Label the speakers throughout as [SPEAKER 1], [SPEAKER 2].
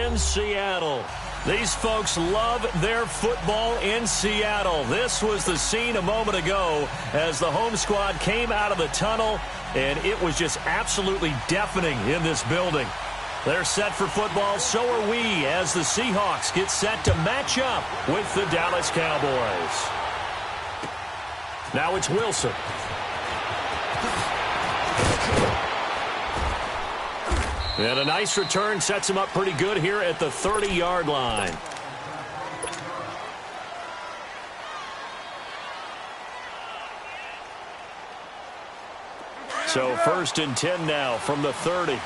[SPEAKER 1] in Seattle. These folks love their football in Seattle. This was the scene a moment ago as the home squad came out of the tunnel, and it was just absolutely deafening in this building. They're set for football, so are we, as the Seahawks get set to match up with the Dallas Cowboys. Now it's Wilson. And a nice return sets him up pretty good here at the 30-yard line. So 1st and 10 now from the 30. Now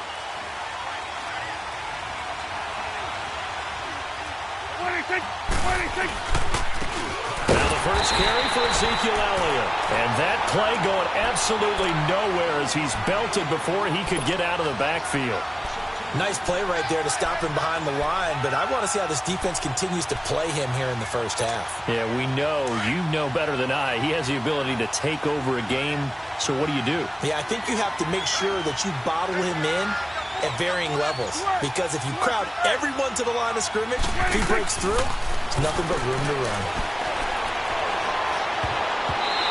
[SPEAKER 1] the first carry for Ezekiel Elliott. And that play going absolutely nowhere as he's belted before he could get out of the backfield.
[SPEAKER 2] Nice play right there to stop him behind the line, but I want to see how this defense continues to play him here in the first half.
[SPEAKER 1] Yeah, we know. You know better than I. He has the ability to take over a game, so what do you do?
[SPEAKER 2] Yeah, I think you have to make sure that you bottle him in at varying levels, because if you crowd everyone to the line of scrimmage, if he breaks through, there's nothing but room to run.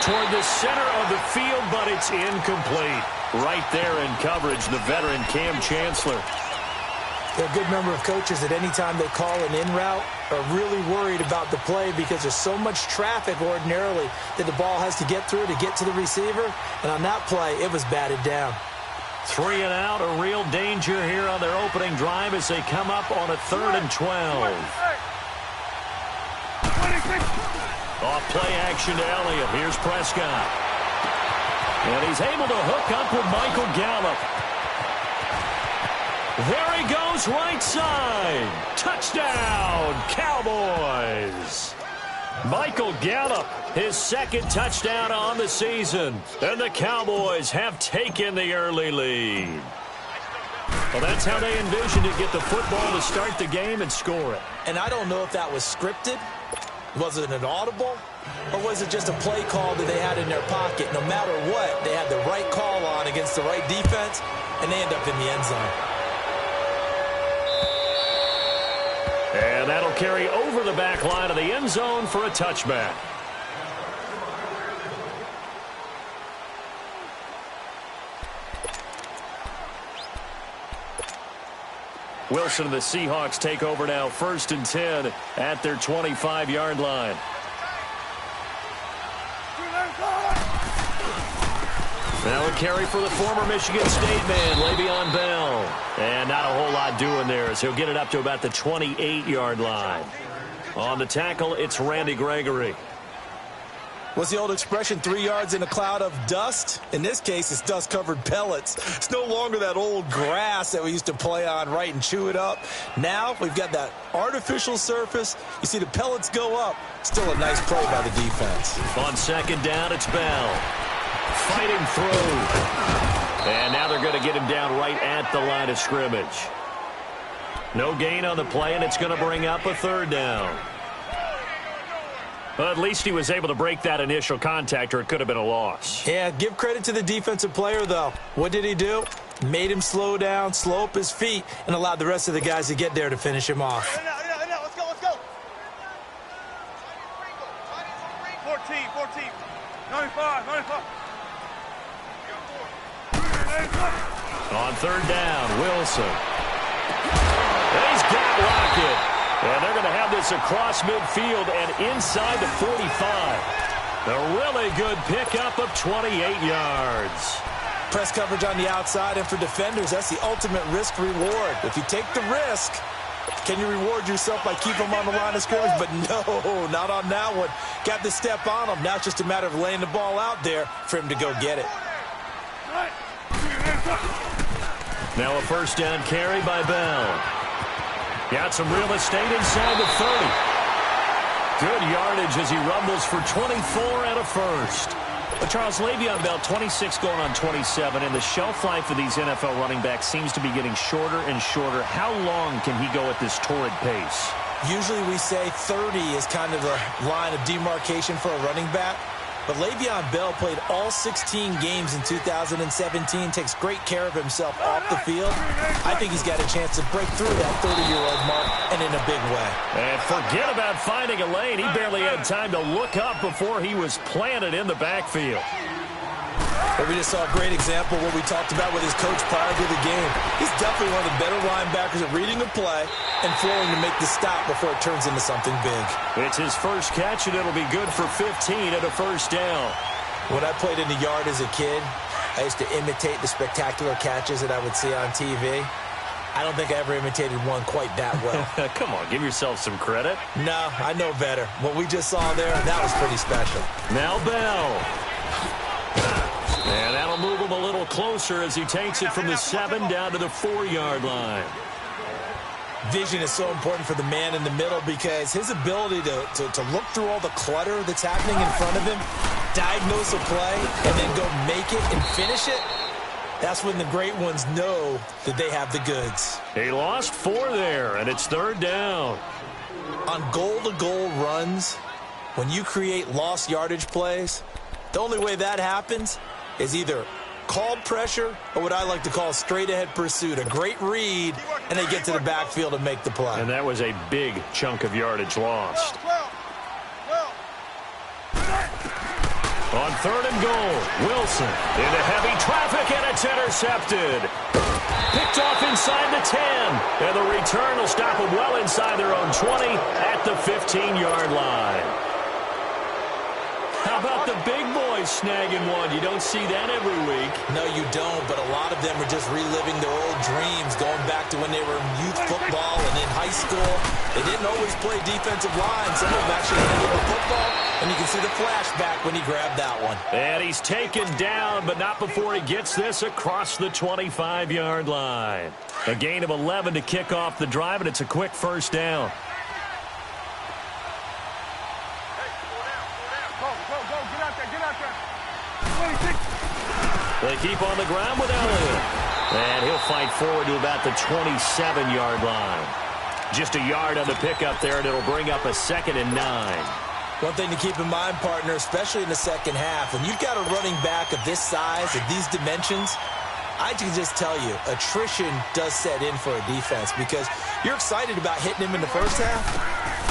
[SPEAKER 1] Toward the center of the field, but it's incomplete. Right there in coverage, the veteran Cam Chancellor.
[SPEAKER 2] There are a good number of coaches that any time they call an in route are really worried about the play because there's so much traffic ordinarily that the ball has to get through to get to the receiver. And on that play, it was batted down.
[SPEAKER 1] 3 and out, a real danger here on their opening drive as they come up on a 3rd and 12. Off play action to Elliott. Here's Prescott. And he's able to hook up with Michael Gallup. There he goes, right side. Touchdown, Cowboys. Michael Gallup, his 2nd touchdown on the season. And the Cowboys have taken the early lead. Well, that's how they envisioned it, get the football to start the game and score it.
[SPEAKER 2] And I don't know if that was scripted. Was it an audible? Or was it just a play call that they had in their pocket? No matter what, they had the right call on against the right defense, and they end up in the end zone.
[SPEAKER 1] And that'll carry over the back line of the end zone for a touchback. Wilson and the Seahawks take over now, 1st and 10 at their 25-yard line. Now a carry for the former Michigan State man, Le'Veon Bell. And not a whole lot doing there as he'll get it up to about the 28-yard line. On the tackle, it's Randy Gregory.
[SPEAKER 2] What's the old expression, 3 yards in a cloud of dust? In this case, it's dust-covered pellets. It's no longer that old grass that we used to play on, right, and chew it up. Now we've got that artificial surface. You see the pellets go up. Still a nice play by the defense.
[SPEAKER 1] On 2nd down, it's Bell. Fighting through. And now they're going to get him down right at the line of scrimmage. No gain on the play, and it's going to bring up a 3rd down. Well, at least he was able to break that initial contact, or it could have been a loss.
[SPEAKER 2] Yeah, give credit to the defensive player, though. What did he do? Made him slow down, slow up his feet, and allowed the rest of the guys to get there to finish him off.
[SPEAKER 3] Let's go. 14. 95.
[SPEAKER 1] On 3rd down, Wilson. He's got Lockett. And they're going to have this across midfield and inside the 45. A really good pickup of 28 yards.
[SPEAKER 2] Press coverage on the outside, and for defenders, that's the ultimate risk-reward. If you take the risk, can you reward yourself by keeping them on the line of scrimmage? But no, not on that one. Got the step on him. Now it's just a matter of laying the ball out there for him to go get it.
[SPEAKER 1] Now a 1st down carry by Bell. Got some real estate inside the 30. Good yardage as he rumbles for 24 and a 1st. But Charles, Le'Veon Bell, 26 going on 27, and the shelf life of these NFL running backs seems to be getting shorter and shorter. How long can he go at this torrid pace?
[SPEAKER 2] Usually we say 30 is kind of the line of demarcation for a running back. But Le'Veon Bell played all 16 games in 2017, takes great care of himself off the field. I think he's got a chance to break through that 30-year-old mark in a big way.
[SPEAKER 1] And forget about finding a lane. He barely had time to look up before he was planted in the backfield.
[SPEAKER 2] But we just saw a great example of what we talked about with his coach prior to the game. He's definitely one of the better linebackers at reading a play and flowing to make the stop before it turns into something big.
[SPEAKER 1] It's his first catch, and it'll be good for 15 at a first down.
[SPEAKER 2] When I played in the yard as a kid, I used to imitate the spectacular catches that I would see on TV. I don't think I ever imitated one quite that well.
[SPEAKER 1] Come on, give yourself some credit.
[SPEAKER 2] No, I know better. What we just saw there, that was pretty special.
[SPEAKER 1] Now Bell. And that'll move him a little closer as he takes it from the 7 down to the 4-yard line.
[SPEAKER 2] Vision is so important for the man in the middle because his ability to look through all the clutter that's happening in front of him, diagnose a play, and then go make it and finish it, that's when the great ones know that they have the goods.
[SPEAKER 1] He lost 4 there, and it's 3rd down.
[SPEAKER 2] On goal-to-goal runs, when you create lost yardage plays, the only way that happens is either called pressure or what I like to call straight-ahead pursuit, a great read, and they get to the backfield and make the play.
[SPEAKER 1] And that was a big chunk of yardage lost. On 3rd and goal, Wilson into heavy traffic, and it's intercepted. Picked off inside the 10, and the return will stop them well inside their own 20 at the 15-yard line. How about the big boys snagging one? You don't see that every week.
[SPEAKER 2] No, you don't, but a lot of them are just reliving their old dreams, going back to when they were in youth football and in high school. They didn't always play defensive line. Some of them actually handled the football, and you can see the flashback when he grabbed that one.
[SPEAKER 1] And he's taken down, but not before he gets this across the 25-yard line. A gain of 11 to kick off the drive, and it's a quick first down. They keep on the ground with Elliott. And he'll fight forward to about the 27-yard line. Just a yard on the pickup there, and it'll bring up a 2nd and 9.
[SPEAKER 2] One thing to keep in mind, partner, especially in the second half, when you've got a running back of this size, of these dimensions, I can just tell you, attrition does set in for a defense because you're excited about hitting him in the first half.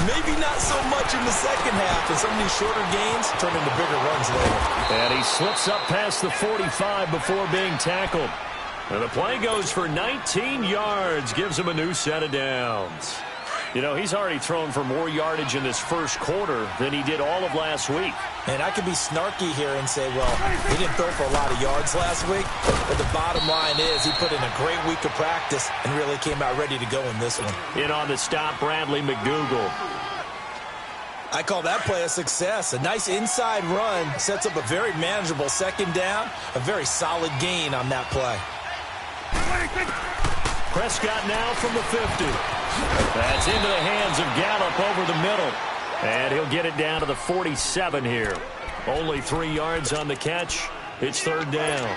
[SPEAKER 2] Maybe not so much in the second half, and some of these shorter gains turn into bigger runs later.
[SPEAKER 1] And he slips up past the 45 before being tackled. And the play goes for 19 yards, gives him a new set of downs. You know, he's already thrown for more yardage in this first quarter than he did all of last week.
[SPEAKER 2] And I could be snarky here and say, well, he didn't throw for a lot of yards last week, but the bottom line is he put in a great week of practice and really came out ready to go in this one.
[SPEAKER 1] In on the stop, Bradley McDougal.
[SPEAKER 2] I call that play a success. A nice inside run sets up a very manageable second down, a very solid gain on that play.
[SPEAKER 1] Prescott now from the 50. That's into the hands of Gallup over the middle. And he'll get it down to the 47 here. Only 3 yards on the catch. It's 3rd down.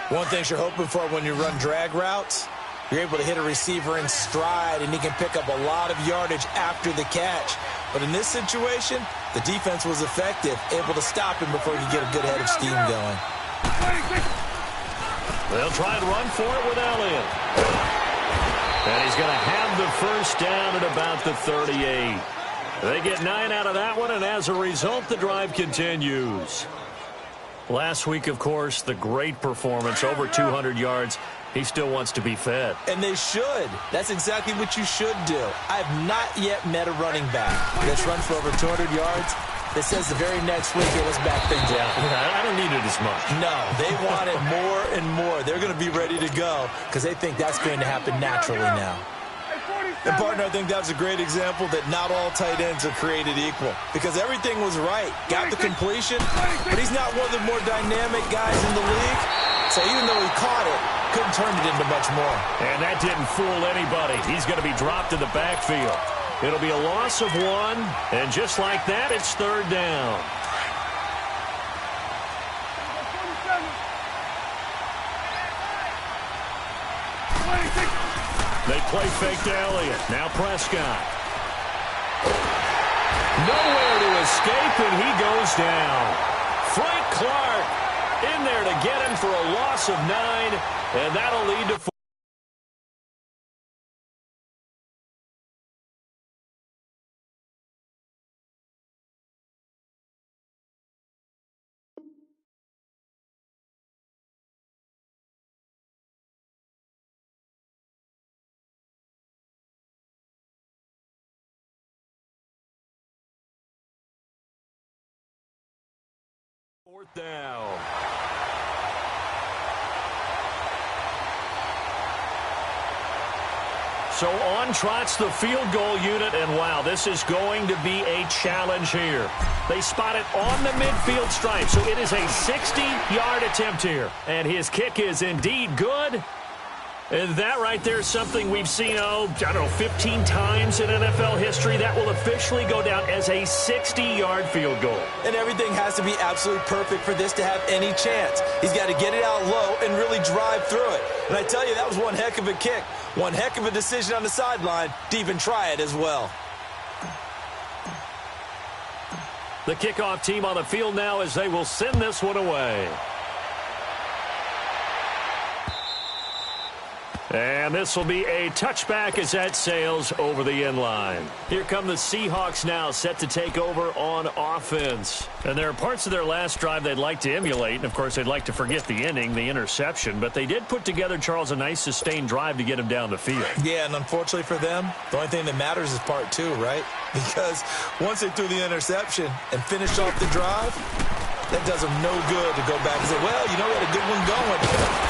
[SPEAKER 2] One thing you're hoping for when you run drag routes, you're able to hit a receiver in stride, and he can pick up a lot of yardage after the catch. But in this situation, the defense was effective, able to stop him before he could get a good head of steam going.
[SPEAKER 1] They'll try and run for it with Elliott. And he's going to have the first down at about the 38. They get 9 out of that one, and as a result, the drive continues. Last week, of course, the great performance, over 200 yards. He still wants to be fed.
[SPEAKER 2] And they should. That's exactly what you should do. I have not yet met a running back that's run for over 200 yards that says the very next week, hey, let's back things up.
[SPEAKER 1] I don't need it as much.
[SPEAKER 2] No, they want it more and more. They're going to be ready to go because they think that's going to happen naturally now. And, partner, I think that's a great example that not all tight ends are created equal because everything was right. Got the completion, but he's not one of the more dynamic guys in the league. So even though he caught it, couldn't turn it into much more.
[SPEAKER 1] And that didn't fool anybody. He's going to be dropped in the backfield. It'll be a loss of 1, and just like that, it's 3rd down. They play fake to Elliott. Now Prescott. Nowhere to escape, and he goes down. Frank Clark in there to get him for a loss of 9, and that'll lead to 4. Fourth down. So on trots the field goal unit, and wow, this is going to be a challenge here. They spot it on the midfield stripe, so it is a 60-yard attempt here. And his kick is indeed good. And that right there is something we've seen, 15 times in NFL history. That will officially go down as a 60-yard field goal.
[SPEAKER 2] And everything has to be absolutely perfect for this to have any chance. He's got to get it out low and really drive through it. And I tell you, that was one heck of a kick. One heck of a decision on the sideline to even try it as well.
[SPEAKER 1] The kickoff team on the field now as they will send this one away. And this will be a touchback as that sails over the end line. Here come the Seahawks now, set to take over on offense. And there are parts of their last drive they'd like to emulate. And, of course, they'd like to forget the ending, the interception. But they did put together, Charles, a nice sustained drive to get him down the field.
[SPEAKER 2] Yeah, and unfortunately for them, the only thing that matters is part two, right? Because once they threw the interception and finished off the drive, that does them no good to go back and say, well, we had a good one going.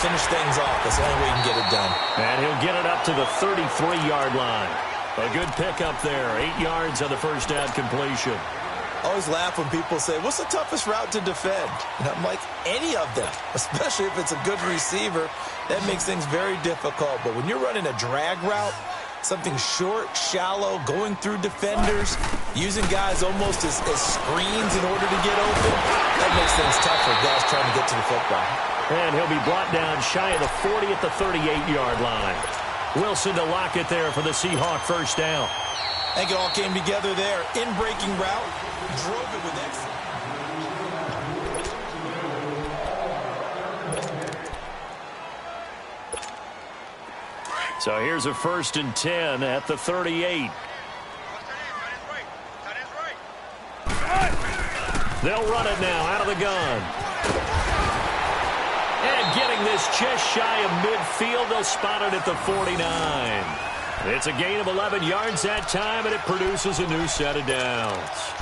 [SPEAKER 2] Finish things off. That's the only way you can get it done.
[SPEAKER 1] And he'll get it up to the 33-yard line. A good pickup there. 8 yards on the first down completion.
[SPEAKER 2] I always laugh when people say, what's the toughest route to defend? And I'm like, any of them, especially if it's a good receiver. That makes things very difficult. But when you're running a drag route, something short, shallow, going through defenders, using guys almost as screens in order to get open, that makes things tough for guys trying to get to the football.
[SPEAKER 1] And he'll be brought down shy of the 40 at the 38-yard line. Wilson to lock it there for the Seahawk first down.
[SPEAKER 2] I think it all came together there. In-breaking route, drove it with excellence.
[SPEAKER 1] So here's a 1st and 10 at the 38. They'll run it now out of the gun. And getting this just shy of midfield, they'll spot it at the 49. It's a gain of 11 yards that time, and it produces a new set of downs.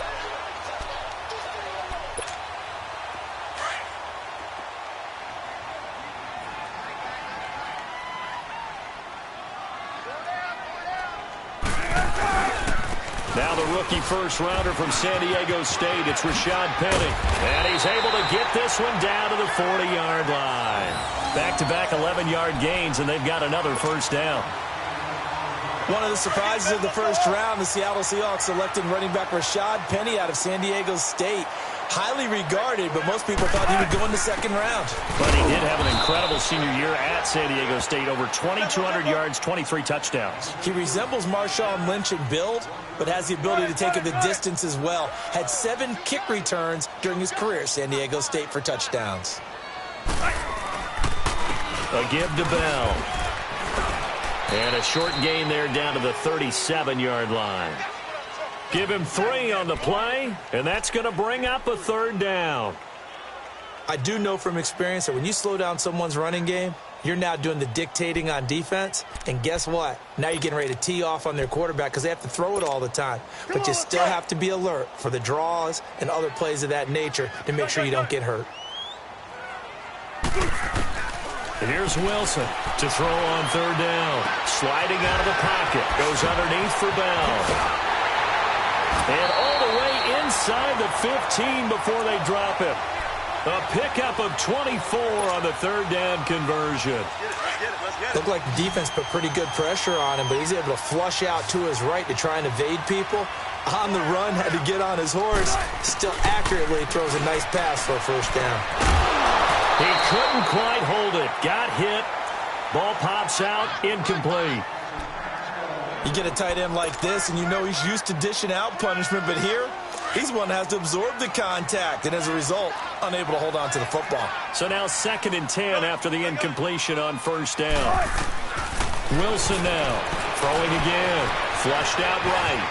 [SPEAKER 1] Now the rookie first-rounder from San Diego State, it's Rashad Penny. And he's able to get this one down to the 40-yard line. Back-to-back 11-yard gains, and they've got another first down.
[SPEAKER 2] One of the surprises of the first round, the Seattle Seahawks selecting running back Rashad Penny out of San Diego State. Highly regarded, but most people thought he would go in the second round.
[SPEAKER 1] But he did have an incredible senior year at San Diego State. Over 2,200 yards, 23 touchdowns.
[SPEAKER 2] He resembles Marshawn Lynch in build, but has the ability to take it the distance as well. Had 7 kick returns during his career at San Diego State for touchdowns.
[SPEAKER 1] A give to Bell. And a short gain there down to the 37-yard line. Give him 3 on the play, and that's going to bring up a 3rd down.
[SPEAKER 2] I do know from experience that when you slow down someone's running game, you're now doing the dictating on defense. And guess what? Now you're getting ready to tee off on their quarterback because they have to throw it all the time. But you still have to be alert for the draws and other plays of that nature to make sure you don't get hurt.
[SPEAKER 1] Here's Wilson to throw on 3rd down. Sliding out of the pocket. Goes underneath for Bell. And all the way inside the 15 before they drop him. A pickup of 24 on the 3rd down conversion.
[SPEAKER 2] Looked like the defense put pretty good pressure on him, but he's able to flush out to his right to try and evade people. On the run, had to get on his horse. Still accurately throws a nice pass for a first down.
[SPEAKER 1] He couldn't quite hold it. Got hit. Ball pops out. Incomplete.
[SPEAKER 2] You get a tight end like this, and you know he's used to dishing out punishment, but here, he's one that has to absorb the contact, and as a result, unable to hold on to the football.
[SPEAKER 1] So now 2nd and 10 after the incompletion on 1st down. Wilson now throwing again. Flushed out right.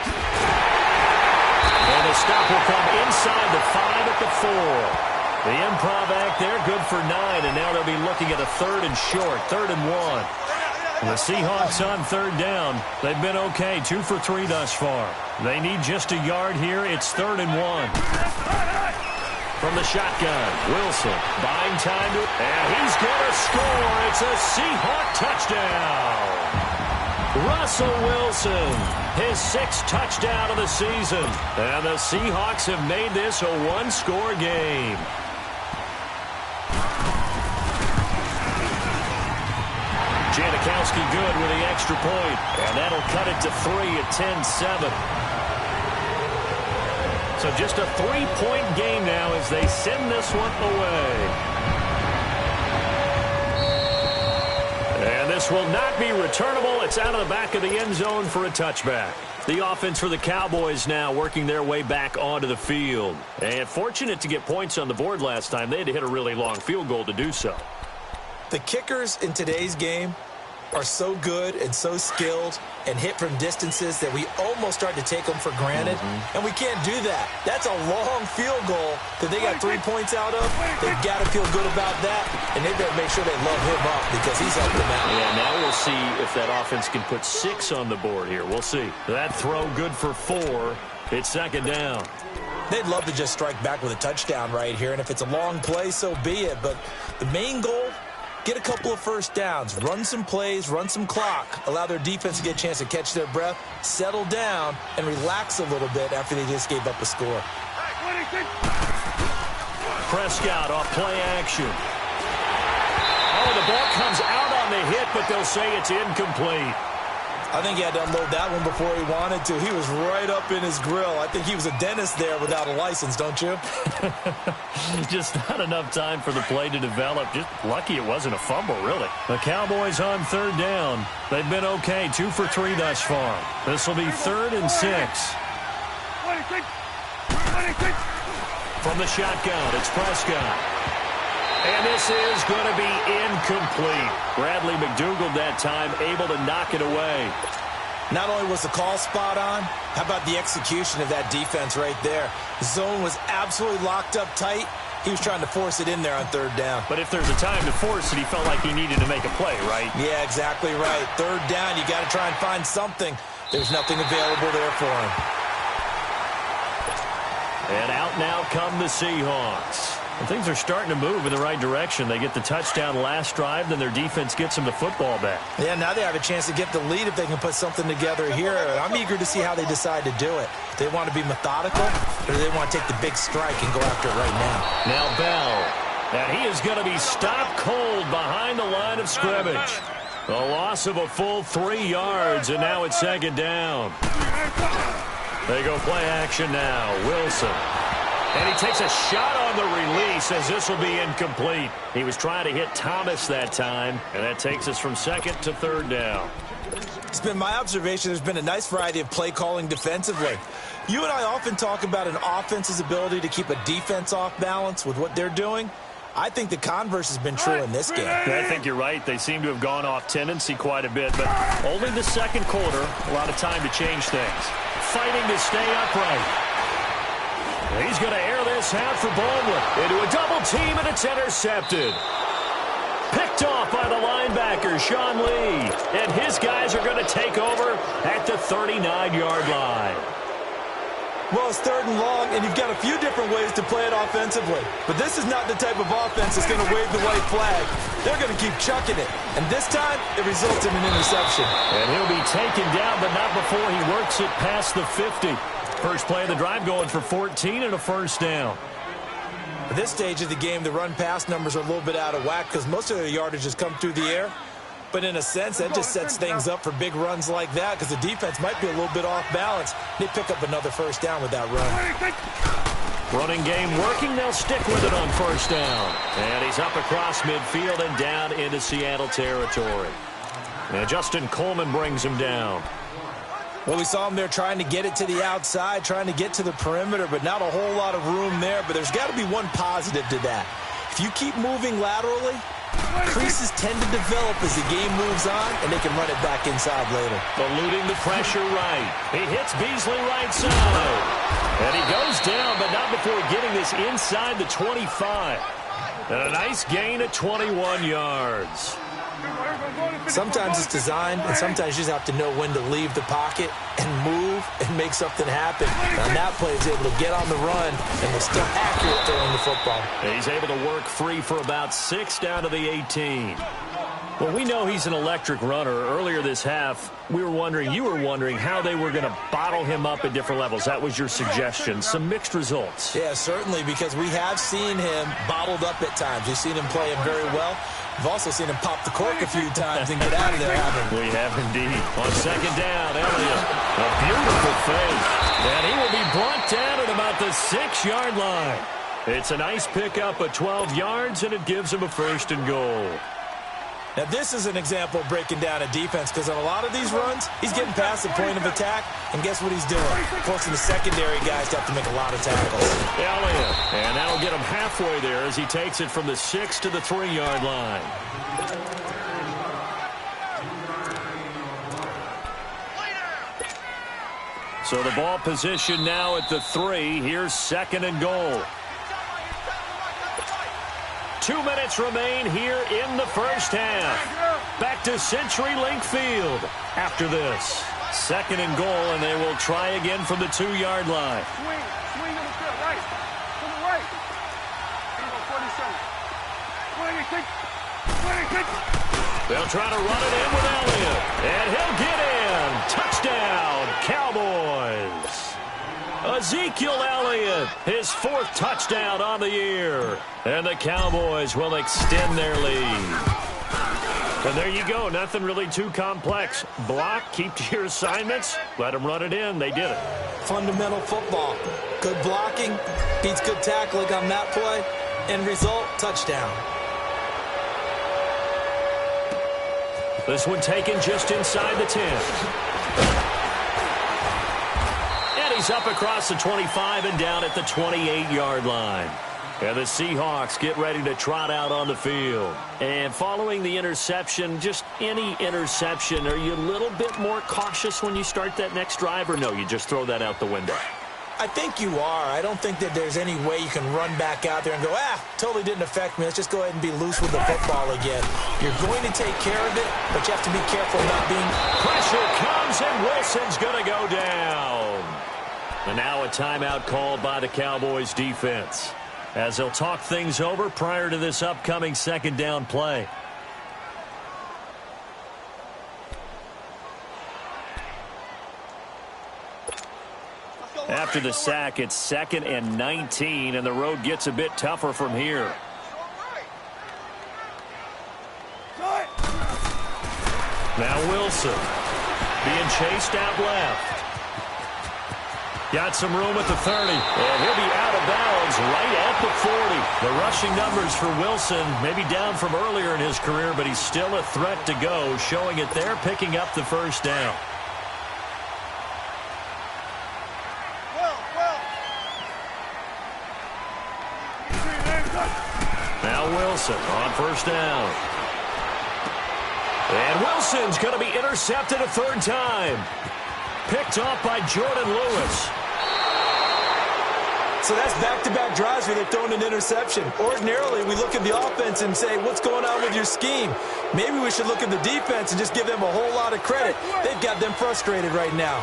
[SPEAKER 1] And the stop will come inside the 5 at the 4. The improv act there, good for 9, and now they'll be looking at a 3rd and short, 3rd and 1. The Seahawks on 3rd down. They've been okay, 2 for 3 thus far. They need just a yard here. It's 3rd and 1. From the shotgun, Wilson buying time to, and he's going to score. It's a Seahawk touchdown. Russell Wilson, his 6th touchdown of the season. And the Seahawks have made this a one-score game. Janikowski good with the extra point, and that'll cut it to 3 at 10-7. So just a 3-point game now as they send this one away. And this will not be returnable. It's out of the back of the end zone for a touchback. The offense for the Cowboys now working their way back onto the field. And fortunate to get points on the board last time. They had to hit a really long field goal to do so.
[SPEAKER 2] The kickers in today's game are so good and so skilled and hit from distances that we almost start to take them for granted, and we can't do that. That's a long field goal that they got 3 points out of. They've got to feel good about that, and they better make sure they love him up because he's helped them out.
[SPEAKER 1] Yeah, now we'll see if that offense can put 6 on the board here. We'll see. That throw good for 4. It's 2nd down.
[SPEAKER 2] They'd love to just strike back with a touchdown right here, and if it's a long play, so be it. But the main goal, get a couple of first downs, run some plays, run some clock, allow their defense to get a chance to catch their breath, settle down, and relax a little bit after they just gave up a score.
[SPEAKER 1] Prescott off play action. Oh, the ball comes out on the hit, but they'll say it's incomplete.
[SPEAKER 2] I think he had to unload that one before he wanted to. He was right up in his grill. I think he was a dentist there without a license, don't you?
[SPEAKER 1] Just not enough time for the play to develop. Just lucky it wasn't a fumble, really. The Cowboys on 3rd down. They've been okay, 2 for 3 thus far. This will be 3rd and 6. From the shotgun, it's Prescott. And this is going to be incomplete. Bradley McDougald that time able to knock it away.
[SPEAKER 2] Not only was the call spot on, how about the execution of that defense right there? The zone was absolutely locked up tight. He was trying to force it in there on 3rd down.
[SPEAKER 1] But if there's a time to force it, he felt like he needed to make a play, right?
[SPEAKER 2] Yeah, exactly right. 3rd down, you got to try and find something. There's nothing available there for him.
[SPEAKER 1] And out now come the Seahawks. And things are starting to move in the right direction. They get the touchdown last drive, then their defense gets them the football back.
[SPEAKER 2] Yeah, now they have a chance to get the lead if they can put something together here. I'm eager to see how they decide to do it. Do they want to be methodical, or do they want to take the big strike and go after it right now?
[SPEAKER 1] Now Bell. And he is going to be stopped cold behind the line of scrimmage. A loss of a full 3 yards, and now it's 2nd down. They go play action now. Wilson. And he takes a shot on the release as this will be incomplete. He was trying to hit Thomas that time, and that takes us from 2nd to 3rd down.
[SPEAKER 2] It's been my observation there's been a nice variety of play calling defensively. You and I often talk about an offense's ability to keep a defense off balance with what they're doing. I think the converse has been true in this game.
[SPEAKER 1] I think you're right. They seem to have gone off tendency quite a bit, but only the 2nd quarter, a lot of time to change things. Fighting to stay upright. He's going to air this out for Baldwin into a double team, and it's intercepted. Picked off by the linebacker, Sean Lee. And his guys are going to take over at the 39-yard line.
[SPEAKER 2] Well, it's 3rd and long, and you've got a few different ways to play it offensively. But this is not the type of offense that's going to wave the white flag. They're going to keep chucking it. And this time, it results in an interception.
[SPEAKER 1] And he'll be taken down, but not before he works it past the 50. First play of the drive going for 14 and a 1st down.
[SPEAKER 2] At this stage of the game, the run-pass numbers are a little bit out of whack because most of their yardage has come through the air. But in a sense, that just sets things up for big runs like that because the defense might be a little bit off balance. They pick up another 1st down with that run.
[SPEAKER 1] Running game working. They'll stick with it on 1st down. And he's up across midfield and down into Seattle territory. And Justin Coleman brings him down.
[SPEAKER 2] Well, we saw him there trying to get it to the outside, trying to get to the perimeter, but not a whole lot of room there. But there's got to be one positive to that. If you keep moving laterally, creases tend to develop as the game moves on, and they can run it back inside later.
[SPEAKER 1] Eluding the pressure right. He hits Beasley right side. And he goes down, but not before getting this inside the 25. And a nice gain at 21 yards.
[SPEAKER 2] Sometimes it's designed, and sometimes you just have to know when to leave the pocket and move move and make something happen. On that play, he's able to get on the run and was still accurate throwing the football.
[SPEAKER 1] He's able to work free for about 6 down to the 18. Well, we know he's an electric runner. Earlier this half, you were wondering how they were going to bottle him up at different levels. That was your suggestion. Some mixed results.
[SPEAKER 2] Yeah, certainly, because we have seen him bottled up at times. We've seen him play him very well. We've also seen him pop the cork a few times and get out of there, haven't we?
[SPEAKER 1] We have indeed. On second down, Elliott, a beautiful fake. And he will be brought down at about the 6-yard line. It's a nice pickup of 12 yards, and it gives him a 1st and goal.
[SPEAKER 2] Now, this is an example of breaking down a defense, because on a lot of these runs, he's getting past the point of attack, and guess what he's doing? Forcing the secondary guys to have to make a lot of tackles.
[SPEAKER 1] Elliott, and that'll get him halfway there as he takes it from the 6 to the 3-yard line. So the ball position now at the 3. Here's 2nd and goal. 2 minutes remain here in the first half. Back to CenturyLink Field after this. 2nd and goal, and they will try again from the 2-yard line.
[SPEAKER 3] Swing on the field, right. To the right. Here you go, 47. 26.
[SPEAKER 1] They'll try to run it in with Elliott. And he'll get in. Touchdown, Cowboys. Ezekiel Elliott, his 4th touchdown on the year. And the Cowboys will extend their lead. And there you go. Nothing really too complex. Block, keep to your assignments, let them run it in. They did it.
[SPEAKER 2] Fundamental football. Good blocking, beats good tackling on that play. End result, touchdown.
[SPEAKER 1] This one taken just inside the 10. He's up across the 25 and down at the 28-yard line. And the Seahawks get ready to trot out on the field. And following the interception, just any interception, are you a little bit more cautious when you start that next drive, or no, you just throw that out the window?
[SPEAKER 2] I think you are. I don't think that there's any way you can run back out there and go, totally didn't affect me. Let's just go ahead and be loose with the football again. You're going to take care of it, but you have to be careful not being...
[SPEAKER 1] Pressure comes, and Wilson's going to go down. And now a timeout called by the Cowboys defense, as they'll talk things over prior to this upcoming 2nd down play. After the sack, it's 2nd and 19, and the road gets a bit tougher from here. Now Wilson being chased out left. Got some room at the 30, and he'll be out of bounds right at the 40. The rushing numbers for Wilson maybe down from earlier in his career, but he's still a threat to go, showing it there, picking up the 1st down. Now Wilson on 1st down. And Wilson's going to be intercepted a 3rd time. Picked off by Jordan Lewis.
[SPEAKER 2] So that's back-to-back drives where they've thrown an interception. Ordinarily, we look at the offense and say, what's going on with your scheme? Maybe we should look at the defense and just give them a whole lot of credit. They've got them frustrated right now.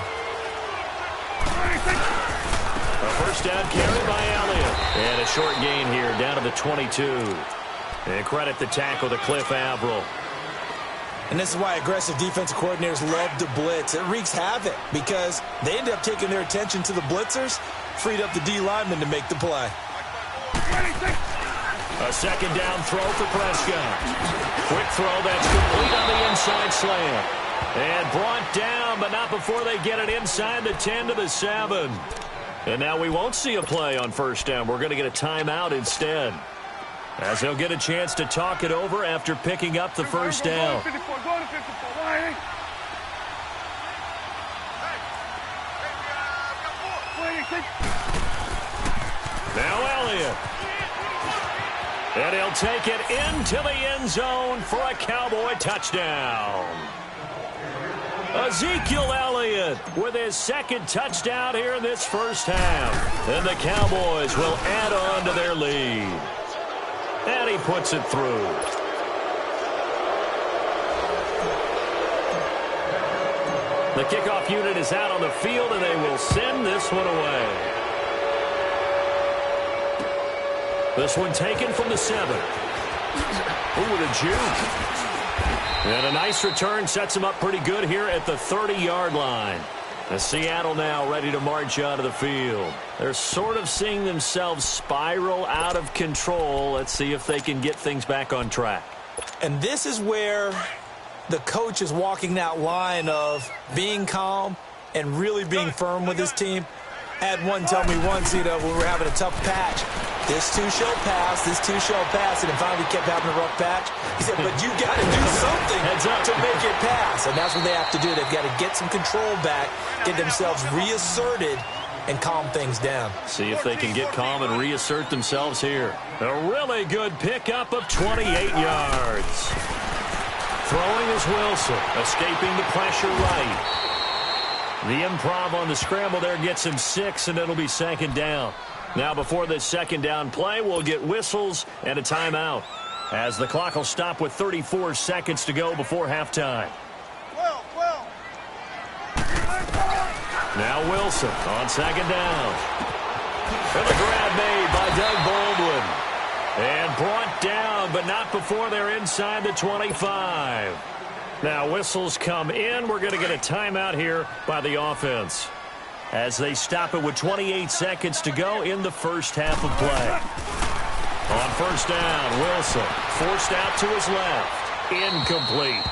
[SPEAKER 1] A 1st down carry by Elliott. And a short gain here down to the 22. And credit the tackle to Cliff Averill.
[SPEAKER 2] And this is why aggressive defensive coordinators love to blitz. It wreaks havoc because they end up taking their attention to the blitzers, freed up the D lineman to make the play.
[SPEAKER 1] A 2nd down throw for Prescott. Quick throw that's complete on the inside slant. And brought down, but not before they get it inside the 10 to the 7. And now we won't see a play on 1st down. We're going to get a timeout instead, as they'll get a chance to talk it over after picking up the 1st down. Now Elliott. And he'll take it into the end zone for a Cowboy touchdown. Ezekiel Elliott with his 2nd touchdown here in this first half. And the Cowboys will add on to their lead. And he puts it through. The kickoff unit is out on the field, and they will send this one away. This one taken from the 7. Ooh, with a juke. And a nice return sets him up pretty good here at the 30-yard line. The Seattle now ready to march out of the field. They're sort of seeing themselves spiral out of control. Let's see if they can get things back on track.
[SPEAKER 2] And this is where the coach is walking that line of being calm and really being firm with his team. I had one tell me once, when we were having a tough patch, this too shall pass, this too shall pass, and then finally kept having a rough patch. He said, but you got to do something to make it pass, and that's what they have to do. They've got to get some control back, get themselves reasserted, and calm things down.
[SPEAKER 1] See if they can get calm and reassert themselves here. A really good pickup of 28 yards. Throwing is Wilson, escaping the pressure right. The improv on the scramble there gets him 6, and it'll be 2nd down. Now before this 2nd down play, we'll get whistles and a timeout, as the clock will stop with 34 seconds to go before halftime. Now Wilson on 2nd down. And the grab made by Doug Baldwin. And brought down, but not before they're inside the 25. Now whistles come in. We're going to get a timeout here by the offense, as they stop it with 28 seconds to go in the first half of play. On 1st down, Wilson forced out to his left. Incomplete.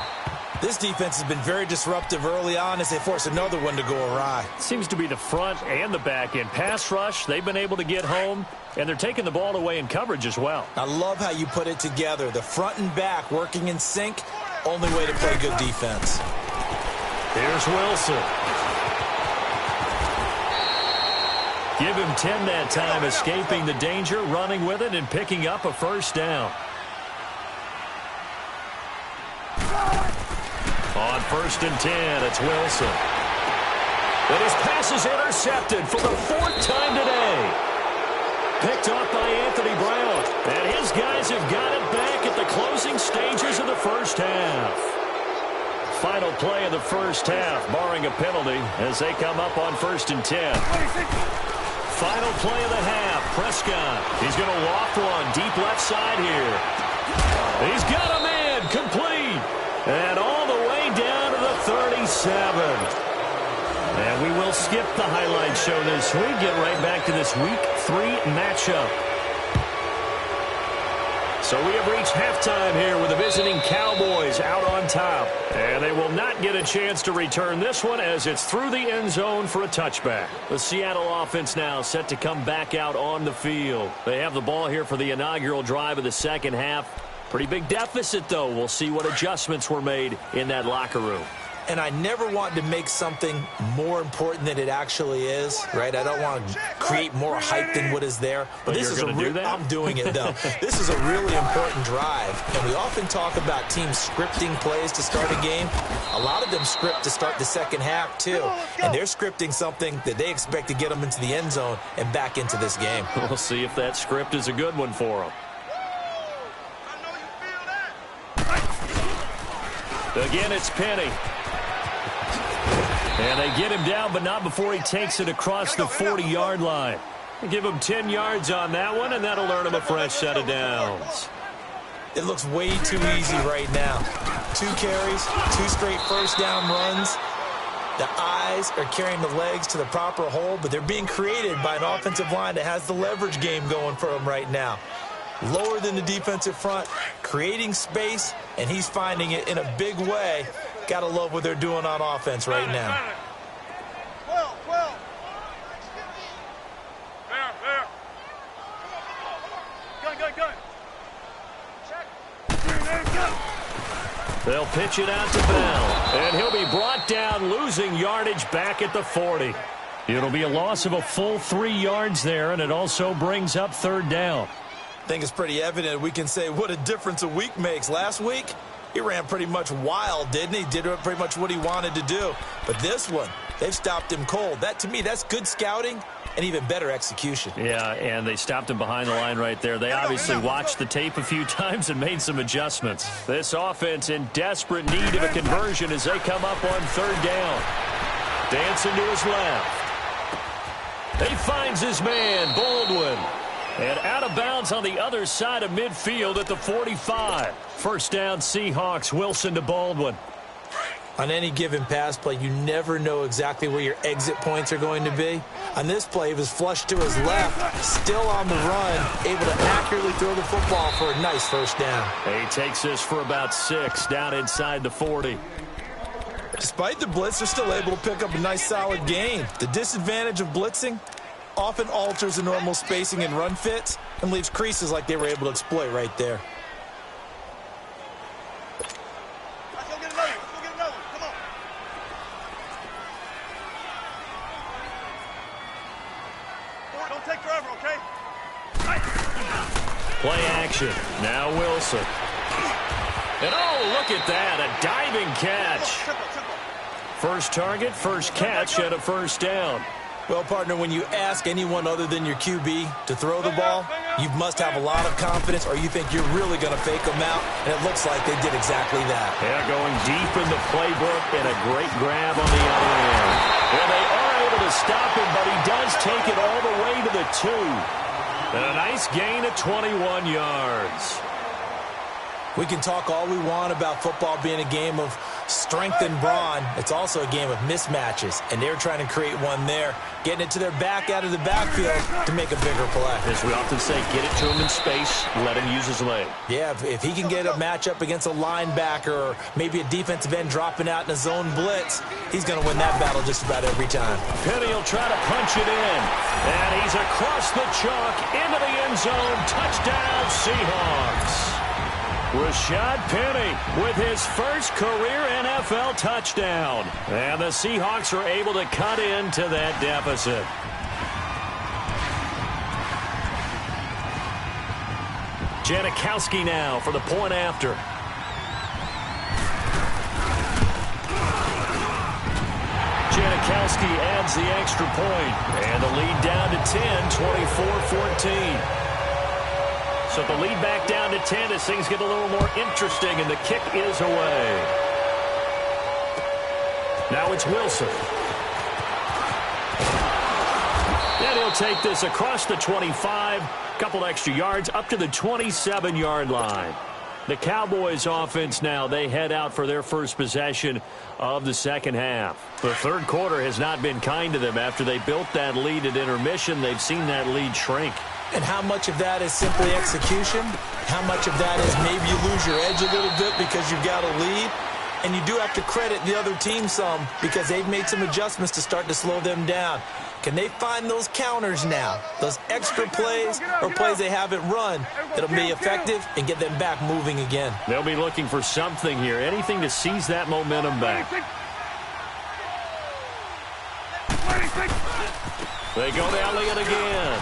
[SPEAKER 2] This defense has been very disruptive early on as they force another one to go awry.
[SPEAKER 1] Seems to be the front and the back end. Pass rush, they've been able to get home, and they're taking the ball away in coverage as well.
[SPEAKER 2] I love how you put it together. The front and back working in sync, only way to play good defense.
[SPEAKER 1] Here's Wilson. Give him 10 that time, escaping the danger, running with it, and picking up a 1st down. On 1st and 10, it's Wilson. But his pass is intercepted for the 4th time today. Picked off by Anthony Brown. And his guys have got it back at the closing stages of the first half. Final play of the first half, barring a penalty, as they come up on 1st and 10. Final play of the half, Prescott. He's going to loft one deep left side here. He's got a man, complete. And all the way down to the 37. And we will skip the highlight show this week. Get right back to this Week 3 matchup. So we have reached halftime here with the visiting Cowboys out on top. And they will not get a chance to return this one as it's through the end zone for a touchback. The Seattle offense now set to come back out on the field. They have the ball here for the inaugural drive of the second half. Pretty big deficit, though. We'll see what adjustments were made in that locker room.
[SPEAKER 2] And I never want to make something more important than it actually is, right? I don't want to create more hype than what is there. But this is I'm doing it, though. This is a really important drive. And we often talk about teams scripting plays to start a game. A lot of them script to start the second half, too. And they're scripting something that they expect to get them into the end zone and back into this game.
[SPEAKER 1] We'll see if that script is a good one for them. Again, it's Penny. And they get him down, but not before he takes it across the 40-yard line. They give him 10 yards on that one, and that'll earn him a fresh set of downs.
[SPEAKER 2] It looks way too easy right now. 2 carries, 2 straight first down runs. The eyes are carrying the legs to the proper hole, but they're being created by an offensive line that has the leverage game going for them right now. Lower than the defensive front, creating space, and he's finding it in a big way. Got to love what they're doing on offense right now. They'll pitch it out to Bell, and he'll be brought down, losing yardage back at the 40. It'll be a loss of a full 3 yards there, and it also brings up 3rd down. I think it's pretty evident. We can say what a difference a week makes. Last week, he ran pretty much wild, didn't he? Did pretty much what he wanted to do. But this one, they've stopped him cold. That, to me, that's good scouting and even better execution. Yeah, and they stopped him behind the line right there. They obviously watched the tape a few times and made some adjustments. This offense in desperate need of a conversion as they come up on 3rd down.
[SPEAKER 1] Dancing to his left. He finds his man, Baldwin. And out of bounds on the other side of midfield at the 45. First down, Seahawks. Wilson to Baldwin.
[SPEAKER 2] On any given pass play, you never know exactly where your exit points are going to be. On this play, he was flushed to his left, still on the run, able to accurately throw the football for a nice first down.
[SPEAKER 1] He takes this for about 6 down inside the 40.
[SPEAKER 2] Despite the blitz, they're still able to pick up a nice solid gain. The disadvantage of blitzing often alters the normal spacing and run fits and leaves creases like they were able to exploit right there.
[SPEAKER 1] Play action. Now Wilson. And oh, look at that. A diving catch. First target, first catch, and a first down.
[SPEAKER 2] Well, partner, when you ask anyone other than your QB to throw the ball, you must have a lot of confidence or you think you're really going to fake them out, and it looks like they did exactly that.
[SPEAKER 1] Yeah, going deep in the playbook and a great grab on the other end. Well, they are able to stop him, but he does take it all the way to the 2. And a nice gain of 21 yards.
[SPEAKER 2] We can talk all we want about football being a game of strength and brawn. It's also a game of mismatches, and they're trying to create one there, getting it to their back out of the backfield to make a bigger play.
[SPEAKER 1] As we often say, get it to him in space, let him use his leg.
[SPEAKER 2] Yeah, if he can get a matchup against a linebacker or maybe a defensive end dropping out in a zone blitz, he's going to win that battle just about every time.
[SPEAKER 1] Penny will try to punch it in, and he's across the chalk into the end zone. Touchdown, Seahawks. Rashad Penny with his first career NFL touchdown. And the Seahawks are able to cut into that deficit. Janikowski now for the point after. Janikowski adds the extra point. And the lead down to 10, 24-14. So the lead back down to 10 as things get a little more interesting, and the kick is away. Now it's Wilson. And he'll take this across the 25, couple extra yards up to the 27-yard line. The Cowboys offense now, they head out for their first possession of the second half. The third quarter has not been kind to them. After they built that lead at intermission, they've seen that lead shrink.
[SPEAKER 2] And how much of that is simply execution? How much of that is maybe you lose your edge a little bit because you've got a lead? And you do have to credit the other team some because they've made some adjustments to start to slow them down. Can they find those counters now? Those extra plays or plays they haven't run that'll be effective and get them back moving again?
[SPEAKER 1] They'll be looking for something here, anything to seize that momentum back. They go to Elliott again.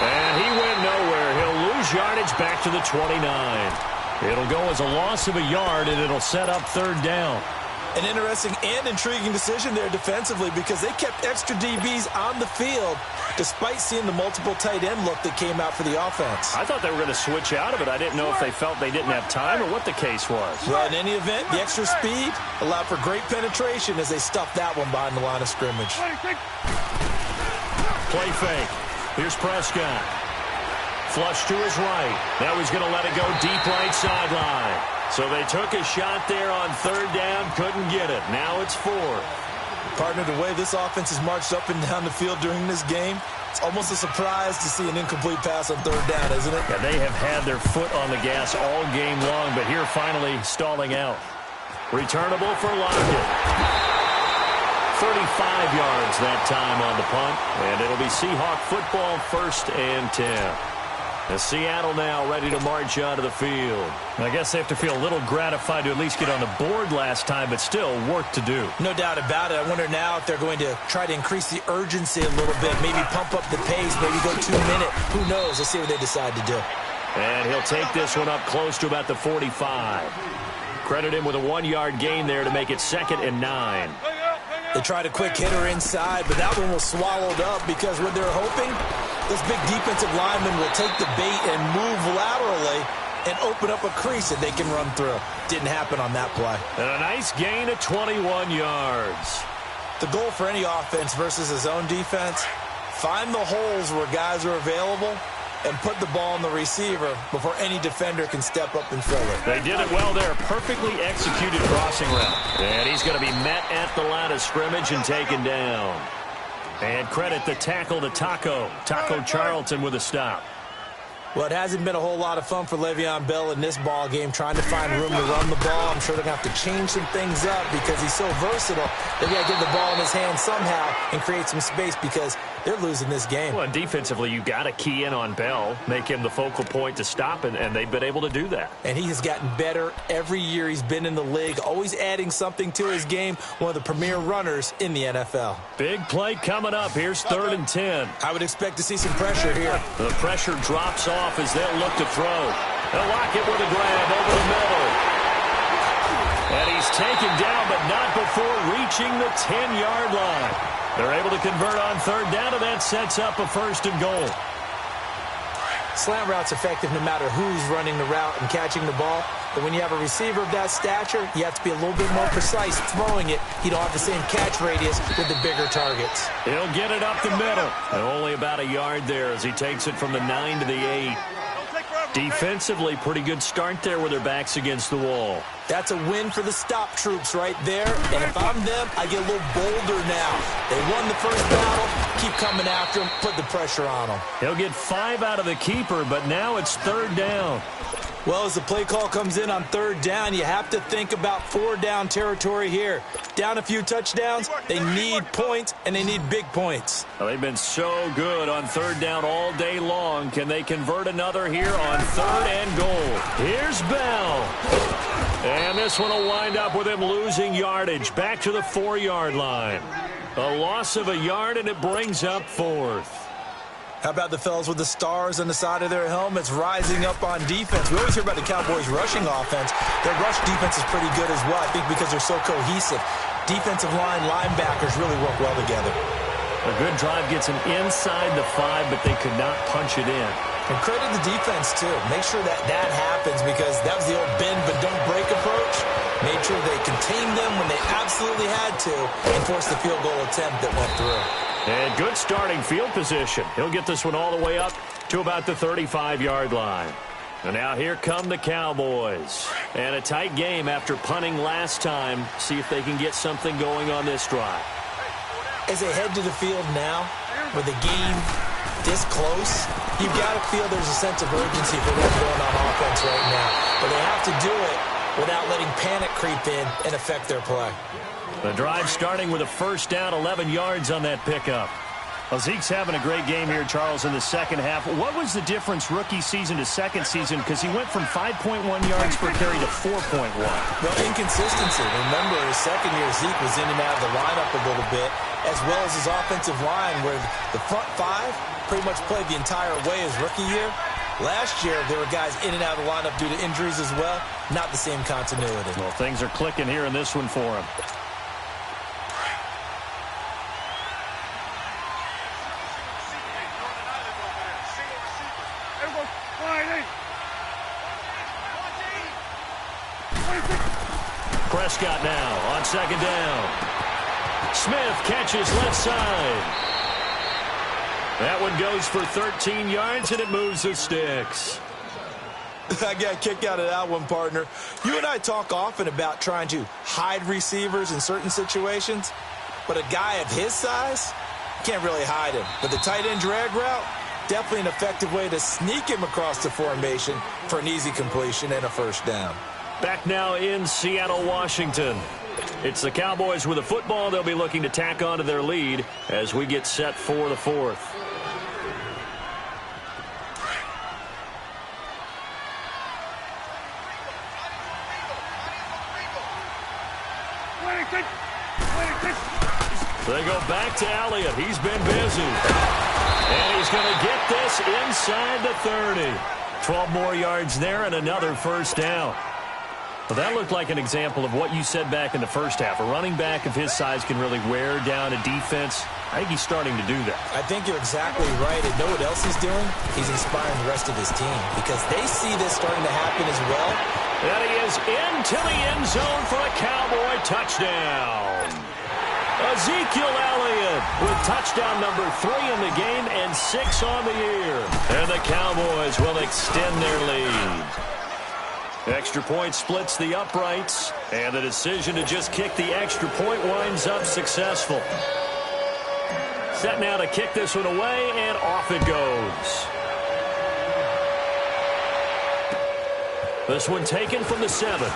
[SPEAKER 1] And he went nowhere. He'll lose yardage back to the 29. It'll go as a loss of a yard, and it'll set up third down.
[SPEAKER 2] An interesting and intriguing decision there defensively because they kept extra DBs on the field despite seeing the multiple tight end look that came out for the offense.
[SPEAKER 1] I thought they were going to switch out of it. I didn't know if they felt they didn't have time or what the case was.
[SPEAKER 2] Well, in any event, the extra speed allowed for great penetration as they stuffed that one behind the line of scrimmage.
[SPEAKER 1] Play fake. Here's Prescott. Flush to his right. Now he's going to let it go deep right sideline. So they took a shot there on third down, couldn't get it. Now it's fourth.
[SPEAKER 2] Partner, the way this offense has marched up and down the field during this game, it's almost a surprise to see an incomplete pass on third down, isn't it?
[SPEAKER 1] Yeah, they have had their foot on the gas all game long, but here finally stalling out. Returnable for Lockett. 35 yards that time on the punt, and it'll be Seahawk football, 1st and 10. As Seattle now ready to march onto the field. I guess they have to feel a little gratified to at least get on the board last time, but still work to do.
[SPEAKER 2] No doubt about it. I wonder now if they're going to try to increase the urgency a little bit, maybe pump up the pace, maybe go 2 minute. Who knows? Let's see what they decide to do.
[SPEAKER 1] And he'll take this one up close to about the 45. Credit him with a 1-yard gain there to make it 2nd and 9.
[SPEAKER 2] They tried a quick hitter inside, but that one was swallowed up because what they're hoping, those big defensive linemen will take the bait and move laterally and open up a crease that they can run through. Didn't happen on that play.
[SPEAKER 1] And a nice gain of 21 yards.
[SPEAKER 2] The goal for any offense versus his own defense, find the holes where guys are available and put the ball in the receiver before any defender can step up and fill it.
[SPEAKER 1] They did it well there. Perfectly executed crossing route. And he's going to be met at the line of scrimmage and taken down. And credit the tackle to Taco Charlton with a stop.
[SPEAKER 2] Well, it hasn't been a whole lot of fun for Le'Veon Bell in this ball game, trying to find room to run the ball. I'm sure they're going to have to change some things up because he's so versatile. They've got to get the ball in his hands somehow and create some space because they're losing this game.
[SPEAKER 1] Well, defensively, you've got to key in on Bell, make him the focal point to stop, and they've been able to do that.
[SPEAKER 2] And he has gotten better every year he's been in the league, always adding something to his game, one of the premier runners in the NFL.
[SPEAKER 1] Big play coming up. Here's 3rd and 10.
[SPEAKER 2] I would expect to see some pressure here.
[SPEAKER 1] The pressure drops off as they'll look to throw. They'll lock it with a grab over the middle. And he's taken down, but not before reaching the 10-yard line. They're able to convert on 3rd down, and that sets up a 1st and goal.
[SPEAKER 2] Slant route's effective no matter who's running the route and catching the ball. But when you have a receiver of that stature, you have to be a little bit more precise throwing it. He don't have the same catch radius with the bigger targets.
[SPEAKER 1] He'll get it up the middle. And only about a yard there as he takes it from the 9 to the 8. Defensively, pretty good start there with their backs against the wall.
[SPEAKER 2] That's a win for the stop troops right there. And if I'm them, I get a little bolder now. They won the first battle. Keep coming after him. Put the pressure on him.
[SPEAKER 1] He'll get 5 out of the keeper, but now it's 3rd down.
[SPEAKER 2] Well, as the play call comes in on 3rd down, you have to think about 4-down territory here. Down a few touchdowns, they need points, and they need big points.
[SPEAKER 1] Well, they've been so good on 3rd down all day long. Can they convert another here on 3rd and goal? Here's Bell. And this one will wind up with him losing yardage. Back to the 4-yard line. A loss of a yard, and it brings up 4th.
[SPEAKER 2] How about the fellas with the stars on the side of their helmets rising up on defense? We always hear about the Cowboys' rushing offense. Their rush defense is pretty good as well, I think, because they're so cohesive. Defensive line linebackers really work well together.
[SPEAKER 1] A good drive gets them inside the 5, but they could not punch it in.
[SPEAKER 2] And credit the defense, too. Make sure that happens because that was the old bend but don't break approach. Made sure they contained them when they absolutely had to and forced the field goal attempt that went through.
[SPEAKER 1] And good starting field position. He'll get this one all the way up to about the 35-yard line. And now here come the Cowboys. And a tight game after punting last time. See if they can get something going on this drive.
[SPEAKER 2] As they head to the field now, with the game this close, you've got to feel there's a sense of urgency for them going on offense right now. But they have to do it without letting panic creep in and affect their play.
[SPEAKER 1] The drive starting with a 1st down, 11 yards on that pickup. Well, Zeke's having a great game here, Charles, in the second half. What was the difference rookie season to second season? Because he went from 5.1 yards per carry to 4.1.
[SPEAKER 2] Well, inconsistency. Remember, his second year, Zeke was in and out of the lineup a little bit, as well as his offensive line, where the front 5 pretty much played the entire way his rookie year. Last year, there were guys in and out of the lineup due to injuries as well. Not the same continuity.
[SPEAKER 1] Well, things are clicking here in this one for him. Prescott now on 2nd down. Smith catches left side. That one goes for 13 yards, and it moves the sticks.
[SPEAKER 2] I got a kick out of that one, partner. You and I talk often about trying to hide receivers in certain situations, but a guy of his size, can't really hide him. But the tight end drag route, definitely an effective way to sneak him across the formation for an easy completion and a 1st down.
[SPEAKER 1] Back now in Seattle, Washington. It's the Cowboys with a football. They'll be looking to tack on to their lead as we get set for the 4th. They go back to Elliott. He's been busy. And he's going to get this inside the 30. 12 more yards there and another 1st down. Well, that looked like an example of what you said back in the first half. A running back of his size can really wear down a defense. I think he's starting to do that. I
[SPEAKER 2] think you're exactly right. And know what else he's doing? He's inspiring the rest of his team because they see this starting to happen as well.
[SPEAKER 1] And he is into the end zone for a Cowboy touchdown. Ezekiel Elliott with touchdown number 3 in the game and 6 on the year. And the Cowboys will extend their lead. Extra point splits the uprights, and the decision to just kick the extra point winds up successful. Set now to kick this one away, and off it goes. This one taken from the 7.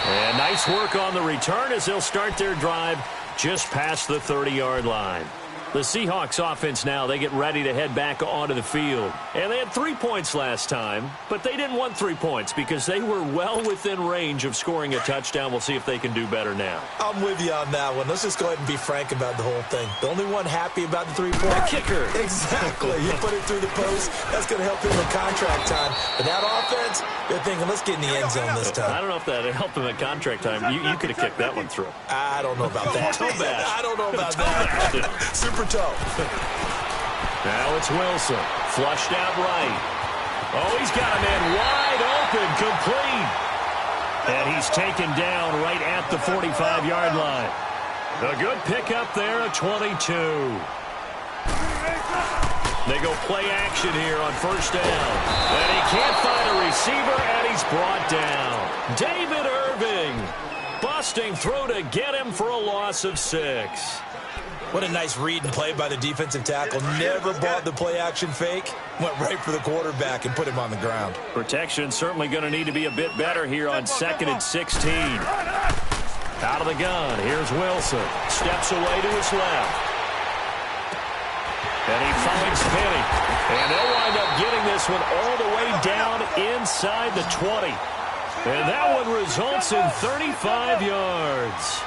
[SPEAKER 1] And nice work on the return as they'll start their drive just past the 30-yard line. The Seahawks offense now, they get ready to head back onto the field. And they had 3 points last time, but they didn't want 3 points because they were well within range of scoring a touchdown. We'll see if they can do better now.
[SPEAKER 2] I'm with you on that one. Let's just go ahead and be frank about the whole thing. The only one happy about the 3-point
[SPEAKER 1] kicker.
[SPEAKER 2] Exactly. You put it through the post. That's going to help him in contract time. But that offense, they're thinking, let's get in the end zone this time.
[SPEAKER 1] I don't know if that helped him at contract time. You could have kicked that one through.
[SPEAKER 2] I don't know about that. I don't know about that. Super toe.
[SPEAKER 1] Now it's Wilson. Flushed out right. Oh, he's got a man wide open, complete. And he's taken down right at the 45-yard line. A good pickup there, a 22. They go play action here on first down. And he can't find a receiver, and he's brought down. David Irving busting through to get him for a loss of 6.
[SPEAKER 2] What a nice read and play by the defensive tackle. Never bought the play-action fake. Went right for the quarterback and put him on the ground.
[SPEAKER 1] Protection certainly going to need to be a bit better here on 2nd and 16. Out of the gun, here's Wilson. Steps away to his left. And he finds Penny. And they'll wind up getting this one all the way down inside the 20. And that one results in 35 yards.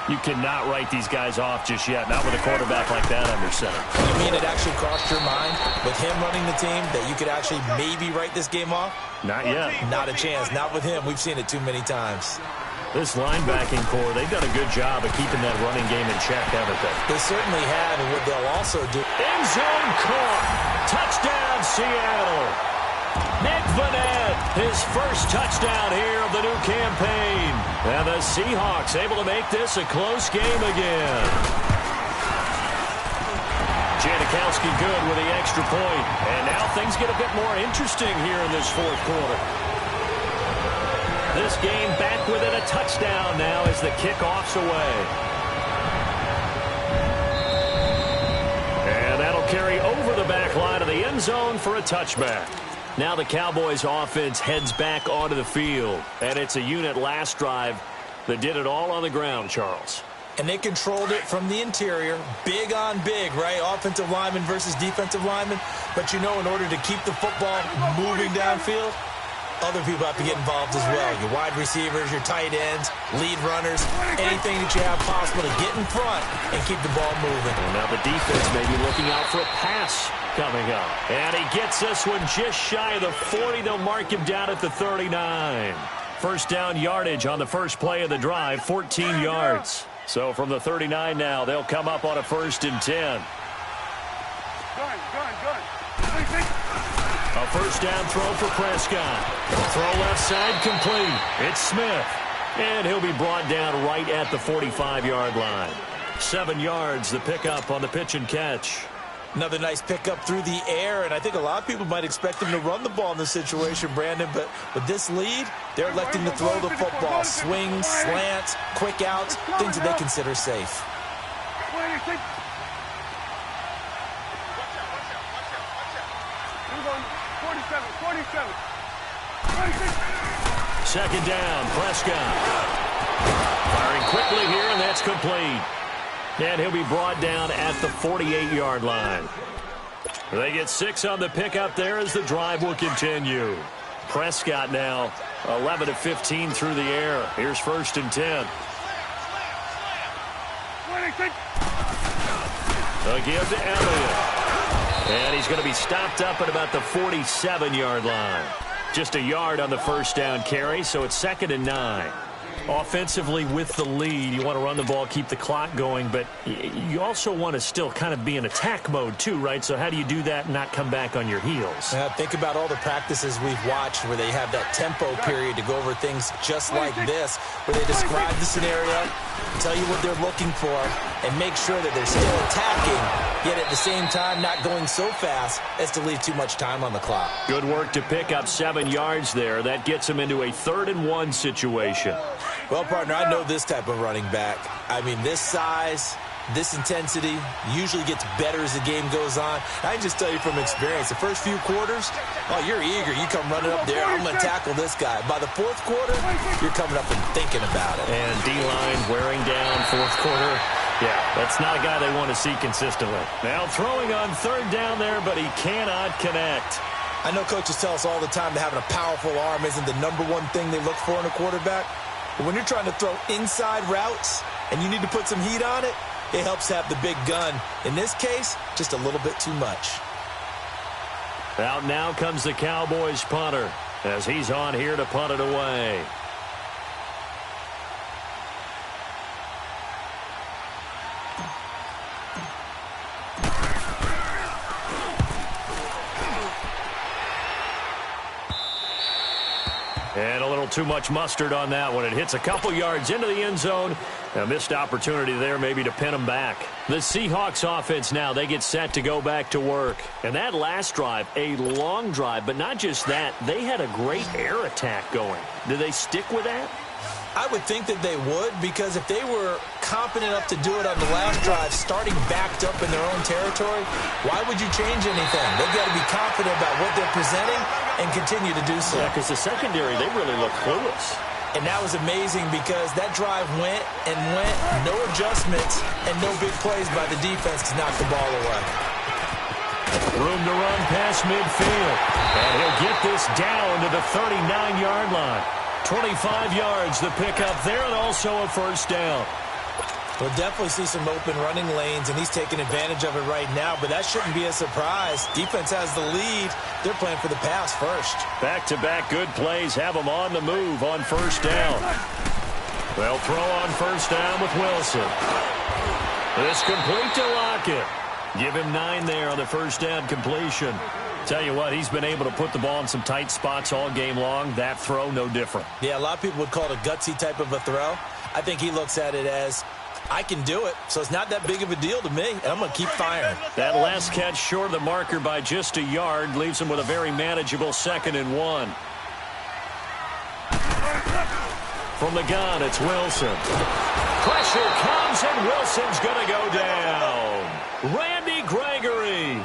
[SPEAKER 1] You cannot write these guys off just yet, not with a quarterback like that under center.
[SPEAKER 2] You mean it actually crossed your mind with him running the team that you could actually maybe write this game off?
[SPEAKER 1] Not yet.
[SPEAKER 2] Not a chance. Not with him. We've seen it too many times.
[SPEAKER 1] This linebacking core, they've done a good job of keeping that running game in check, haven't they?
[SPEAKER 2] They certainly have, and what they'll also do.
[SPEAKER 1] End zone caught. Touchdown, Seattle. Nick Vannett, his first touchdown here of the new campaign. And the Seahawks able to make this a close game again. Janikowski good with the extra point. And now things get a bit more interesting here in this fourth quarter. This game back within a touchdown now as the kickoff's away. And that'll carry over the back line of the end zone for a touchback. Now the Cowboys offense heads back onto the field. And it's a unit last drive that did it all on the ground, Charles.
[SPEAKER 2] And they controlled it from the interior. Big on big, right? Offensive lineman versus defensive lineman. But you know, in order to keep the football moving downfield, other people have to get involved as well. Your wide receivers, your tight ends, lead runners, anything that you have possible to get in front and keep the ball moving.
[SPEAKER 1] And now the defense may be looking out for a pass coming up. And he gets this one just shy of the 40. They'll mark him down at the 39. First down yardage on the first play of the drive, 14 yards. So from the 39 now, they'll come up on a 1st and 10. A first down throw for Prescott. Throw left side complete. It's Smith. And he'll be brought down right at the 45-yard line. 7 yards, the pickup on the pitch and catch.
[SPEAKER 2] Another nice pickup through the air, and I think a lot of people might expect him to run the ball in this situation, Brandon, but with this lead, they're electing to throw the football. Swings, slants, quick outs, things that they consider safe.
[SPEAKER 1] Second down, Prescott. Firing quickly here, and that's complete. And he'll be brought down at the 48-yard line. They get 6 on the pickup there as the drive will continue. Prescott now 11 of 15 through the air. Here's 1st and 10. A give to Elliott. And he's going to be stopped up at about the 47-yard line. Just a yard on the first down carry, so it's 2nd and 9. Offensively with the lead, you want to run the ball, keep the clock going, but you also want to still kind of be in attack mode too, right? So how do you do that and not come back on your heels?
[SPEAKER 2] Think about all the practices we've watched where they have that tempo period to go over things just like this, where they describe the scenario, tell you what they're looking for, and make sure that they're still attacking, yet at the same time not going so fast as to leave too much time on the clock.
[SPEAKER 1] Good work to pick up 7 yards there. That gets them into a 3rd and 1 situation.
[SPEAKER 2] Well, partner, I know this type of running back. I mean, this size, this intensity usually gets better as the game goes on. I can just tell you from experience, the first few quarters, oh, you're eager. You come running up there, I'm going to tackle this guy. By the 4th quarter, you're coming up and thinking about it.
[SPEAKER 1] And D-line wearing down 4th quarter. Yeah, that's not a guy they want to see consistently. Now throwing on 3rd down there, but he cannot connect.
[SPEAKER 2] I know coaches tell us all the time that having a powerful arm isn't the #1 thing they look for in a quarterback. But when you're trying to throw inside routes and you need to put some heat on it, it helps have the big gun. In this case, just a little bit too much.
[SPEAKER 1] Out now comes the Cowboys punter as he's on here to punt it away. And a little too much mustard on that one. It hits a couple yards into the end zone. A missed opportunity there maybe to pin them back. The Seahawks offense now, they get set to go back to work. And that last drive, a long drive, but not just that. They had a great air attack going. Do they stick with that?
[SPEAKER 2] I would think that they would, because if they were confident enough to do it on the last drive, starting backed up in their own territory, why would you change anything? They've got to be confident about what they're presenting and continue to do so.
[SPEAKER 1] Yeah, because the secondary, they really look clueless.
[SPEAKER 2] And that was amazing because that drive went and went, no adjustments, and no big plays by the defense to knock the ball away.
[SPEAKER 1] Room to run past midfield. And he'll get this down to the 39-yard line. 25 yards the pickup there, and also a 1st down.
[SPEAKER 2] We'll definitely see some open running lanes, and he's taking advantage of it right now, but that shouldn't be a surprise. Defense has the lead. They're playing for the pass first.
[SPEAKER 1] Back-to-back good plays have them on the move on 1st down. They'll throw on 1st down with Wilson. This complete to Lockett. Give him 9 there on the 1st down completion. Tell you what, he's been able to put the ball in some tight spots all game long. That throw, no different.
[SPEAKER 2] Yeah, a lot of people would call it a gutsy type of a throw. I think he looks at it as, I can do it, so it's not that big of a deal to me, and I'm going to keep firing.
[SPEAKER 1] That last catch short of the marker by just a yard leaves him with a very manageable 2nd and 1. From the gun, it's Wilson. Pressure comes, and Wilson's going to go down. Randy Gregory.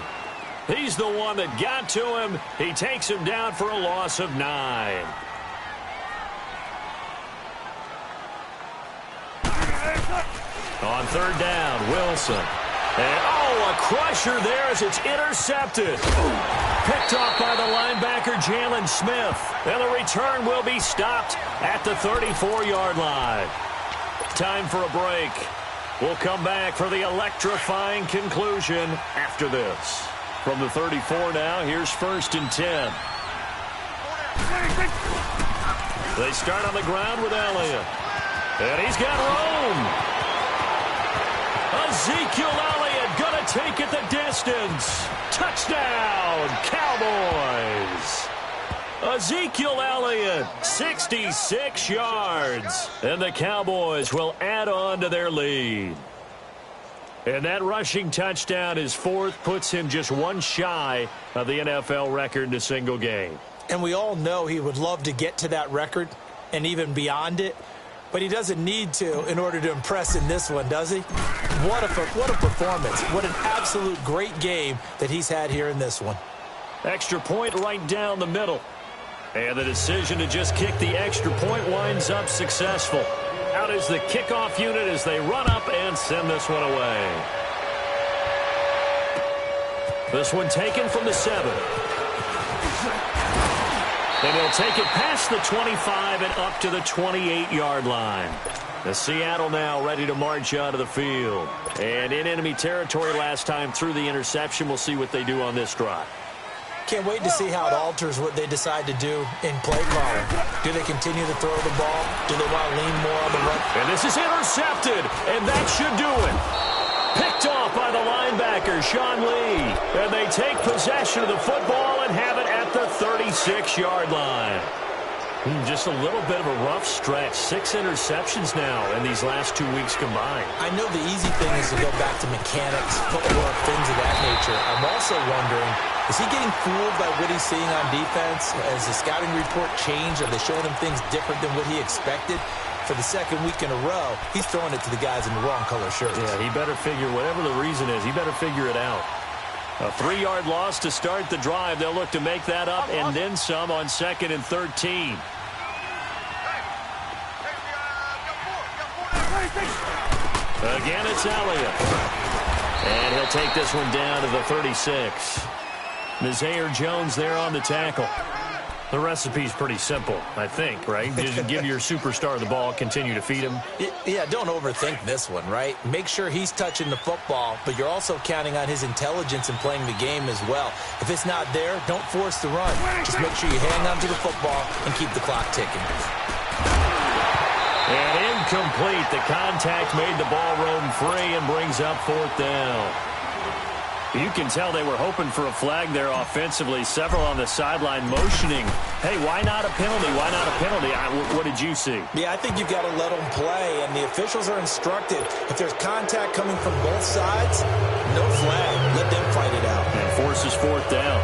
[SPEAKER 1] He's the one that got to him. He takes him down for a loss of 9. On 3rd down, Wilson. And, a crusher there as it's intercepted. Picked off by the linebacker, Jalen Smith. And the return will be stopped at the 34-yard line. Time for a break. We'll come back for the electrifying conclusion after this. From the 34 now, here's 1st and 10. They start on the ground with Elliott. And he's got room. Ezekiel Elliott going to take it the distance. Touchdown, Cowboys. Ezekiel Elliott, 66 yards. And the Cowboys will add on to their lead. And that rushing touchdown, his 4th, puts him just 1 shy of the NFL record in a single game.
[SPEAKER 2] And we all know he would love to get to that record and even beyond it. But he doesn't need to in order to impress in this one, does he? What a performance. What an absolute great game that he's had here in this one.
[SPEAKER 1] Extra point right down the middle. And the decision to just kick the extra point winds up successful. Out is the kickoff unit as they run up and send this one away. This one taken from the 7. And he'll take it past the 25 and up to the 28-yard line. The Seattle now ready to march onto the field. And in enemy territory last time through the interception. We'll see what they do on this drive.
[SPEAKER 2] Can't wait to see how it alters what they decide to do in play calling. Do they continue to throw the ball? Do they want to lean more on the run?
[SPEAKER 1] And this is intercepted, and that should do it. Picked off by the linebacker, Sean Lee. And they take possession of the football and have it at the 36-yard line. Just a little bit of a rough stretch. 6 interceptions now in these last 2 weeks combined.
[SPEAKER 2] I know the easy thing is to go back to mechanics, footwork, things of that nature. I'm also wondering, is he getting fooled by what he's seeing on defense? Has the scouting report changed? Are they showing him things different than what he expected? For the second week in a row, he's throwing it to the guys in the wrong color shirts.
[SPEAKER 1] Yeah, he better figure, whatever the reason is, he better figure it out. A 3-yard loss to start the drive. They'll look to make that up and then some on 2nd and 13. Again, it's Elliott. And he'll take this one down to the 36. Nazaire Jones there on the tackle. The recipe's pretty simple, I think, right? Just give your superstar the ball, continue to feed him.
[SPEAKER 2] Yeah, don't overthink this one, right? Make sure he's touching the football, but you're also counting on his intelligence in playing the game as well. If it's not there, don't force the run. Just make sure you hang on to the football and keep the clock ticking.
[SPEAKER 1] And incomplete. The contact made the ball roam free and brings up 4th down. You can tell they were hoping for a flag there offensively. Several on the sideline motioning. Hey, why not a penalty? Why not a penalty? What did you see?
[SPEAKER 2] Yeah, I think you've got to let them play, and the officials are instructed. If there's contact coming from both sides, no flag. Let them fight it out.
[SPEAKER 1] And forces 4th down.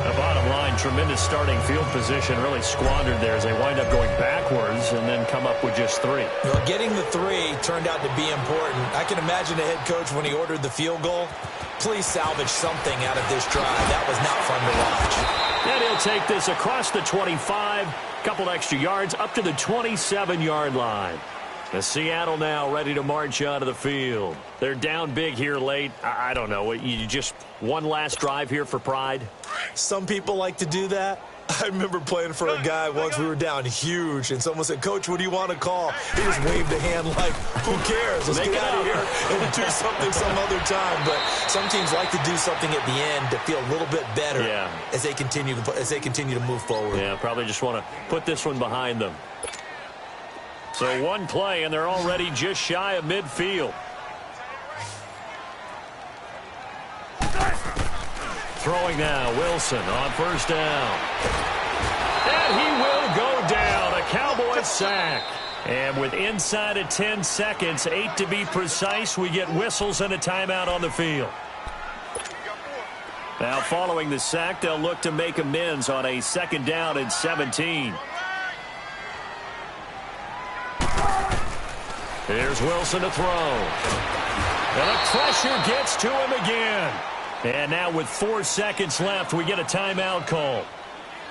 [SPEAKER 1] The bottom line, tremendous starting field position, really squandered there as they wind up going backwards and then come up with just 3.
[SPEAKER 2] Well, getting the 3 turned out to be important. I can imagine the head coach when he ordered the field goal. Please salvage something out of this drive. That was not fun to watch.
[SPEAKER 1] And he'll take this across the 25, couple extra yards, up to the 27-yard line. The Seattle now ready to march out of the field. They're down big here late. I don't know. You just one last drive here for pride?
[SPEAKER 2] Some people like to do that. I remember playing for a guy once. We were down huge, and someone said, "Coach, what do you want to call?" He just waved a hand like, "Who cares? Let's get out of here and do something some other time." But some teams like to do something at the end to feel a little bit better as they continue to move forward.
[SPEAKER 1] Yeah, probably just want to put this one behind them. So one play, and they're already just shy of midfield. Throwing now, Wilson on 1st down. And he will go down. A Cowboy sack. And with inside of 10 seconds, 8 to be precise, we get whistles and a timeout on the field. Now following the sack, they'll look to make amends on a 2nd down and 17. Here's Wilson to throw. And the pressure gets to him again. And now with 4 seconds left, we get a timeout call.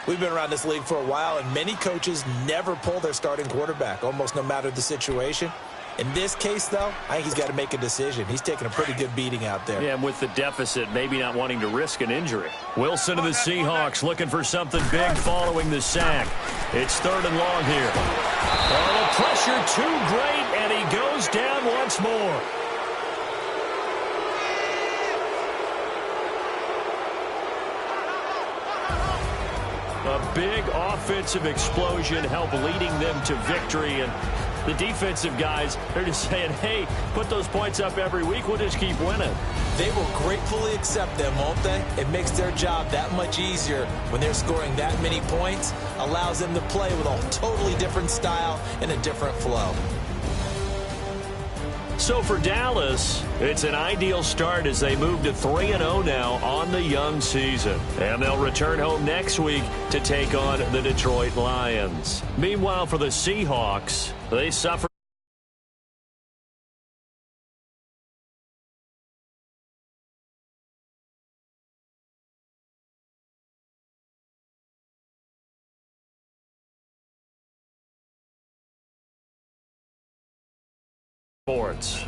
[SPEAKER 2] We've been around this league for a while, and many coaches never pull their starting quarterback, almost no matter the situation. In this case, though, I think he's got to make a decision. He's taking a pretty good beating out there.
[SPEAKER 1] Yeah, and with the deficit, maybe not wanting to risk an injury. Wilson to the Seahawks looking for something big following the sack. It's 3rd and long here. Oh, the pressure too great, and he goes down once more. A big offensive explosion helped leading them to victory, and the defensive guys, they're just saying, hey, put those points up every week, we'll just keep winning.
[SPEAKER 2] They will gratefully accept them, won't they? It makes their job that much easier when they're scoring that many points, allows them to play with a totally different style and a different flow.
[SPEAKER 1] So for Dallas, it's an ideal start as they move to 3-0 now on the young season. And they'll return home next week to take on the Detroit Lions. Meanwhile, for the Seahawks, they suffer. Sports.